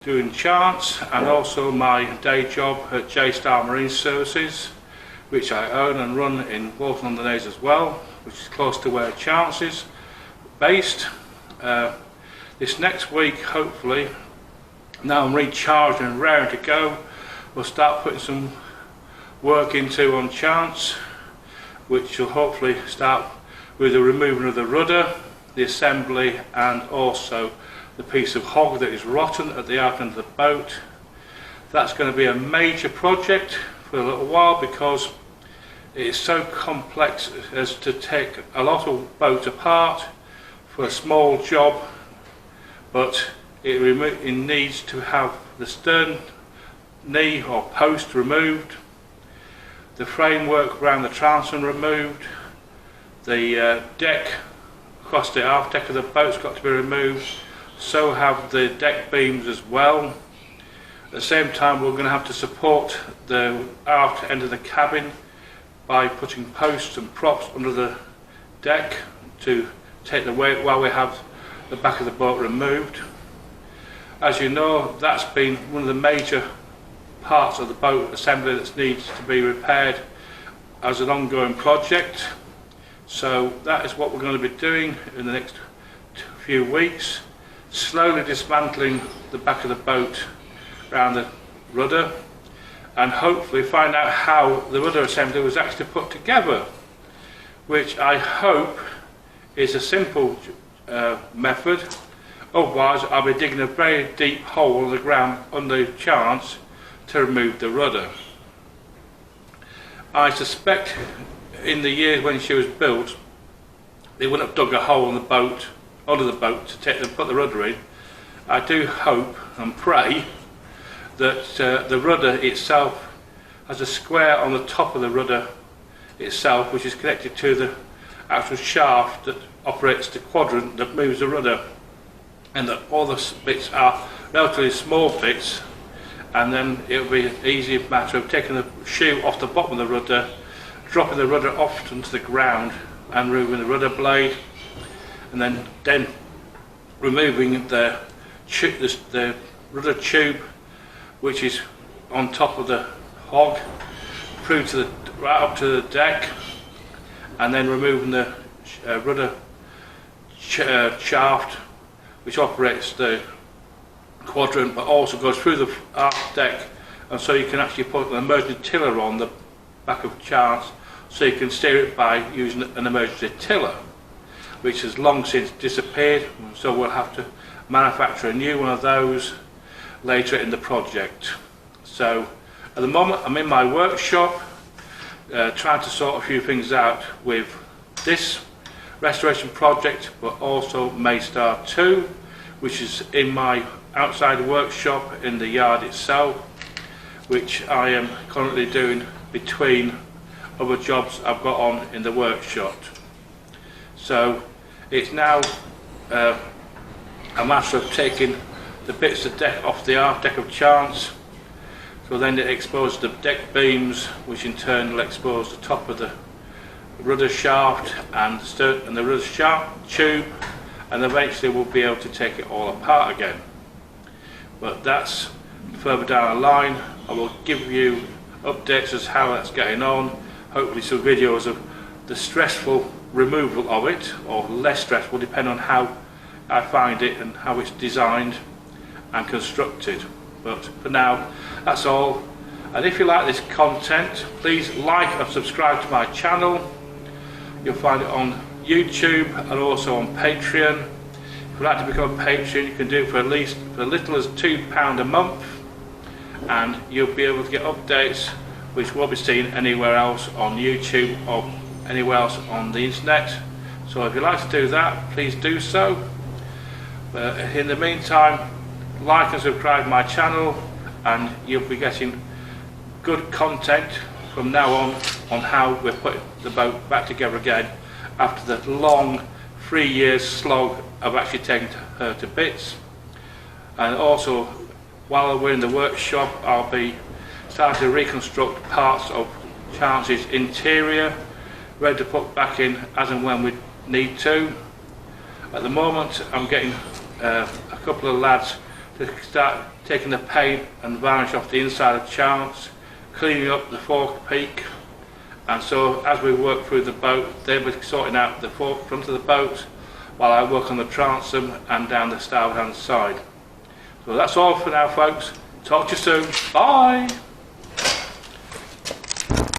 doing charts and also my day job at Mai Star Marine Services, which I own and run in Walton-on-the-Naze as well, which is close to where Charts is based. This next week, hopefully, now I'm recharged and raring to go, we'll start putting some work into on Charts, which will hopefully start with the removal of the rudder, the assembly, and also the piece of hog that is rotten at the out end of the boat. That's going to be a major project for a little while because it is so complex as to take a lot of boat apart for a small job, but it needs to have the stern knee or post removed, the framework around the transom removed, the deck across the aft deck of the boat's got to be removed, so have the deck beams as well. At the same time, we're going to have to support the aft end of the cabin by putting posts and props under the deck to take the weight while we have the back of the boat removed. As you know, that's been one of the major parts of the boat assembly that needs to be repaired as an ongoing project. So that is what we're going to be doing in the next few weeks. Slowly dismantling the back of the boat around the rudder and hopefully find out how the rudder assembly was actually put together, which I hope is a simple method. Otherwise I'll be digging a very deep hole in the ground under the Charts to remove the rudder. I suspect in the years when she was built they wouldn't have dug a hole in the boat under the boat to put the rudder in. I do hope and pray that the rudder itself has a square on the top of the rudder itself, which is connected to the actual shaft that operates the quadrant that moves the rudder, and that all the bits are relatively small bits, and then it will be an easy matter of taking the shoe off the bottom of the rudder, dropping the rudder off onto the ground and removing the rudder blade, and then removing the rudder tube, which is on top of the hog, through to right up to the deck, and then removing the rudder shaft, which operates the quadrant but also goes through the aft deck, and so you can actually put an emergency tiller on the back of Charts so you can steer it by using an emergency tiller, which has long since disappeared, so we'll have to manufacture a new one of those later in the project. So at the moment I'm in my workshop trying to sort a few things out with this restoration project, but also Mai Star II, which is in my outside workshop in the yard itself, which I am currently doing between other jobs I've got on in the workshop. So it's now a matter of taking the bits of deck off the aft deck of Charts, so then it exposes the deck beams, which in turn will expose the top of the rudder shaft and the rudder shaft tube, and eventually we'll be able to take it all apart again. But that's further down the line. I will give you updates as how that's getting on, hopefully some videos of the stressful removal of it, or less stressful depending on how I find it and how it's designed and constructed. But for now, that's all. And if you like this content, please like and subscribe to my channel. You'll find it on YouTube and also on Patreon. If you'd like to become a patron, you can do it for as little as £2 a month, and you'll be able to get updates which won't be seen anywhere else on YouTube or anywhere else on the internet. So if you'd like to do that, please do so. In the meantime, like and subscribe to my channel, and you'll be getting good content from now on how we're putting the boat back together again after the long 3 years slog of actually taking her to bits. And also, while we're in the workshop, I'll be starting to reconstruct parts of Charts' interior, ready to put back in as and when we need to. At the moment I'm getting a couple of lads to start taking the paint and varnish off the inside of chants, cleaning up the fork peak. And so as we work through the boat, they were sorting out the fork front of the boat while I work on the transom and down the starboard hand side. So that's all for now, folks. Talk to you soon. Bye!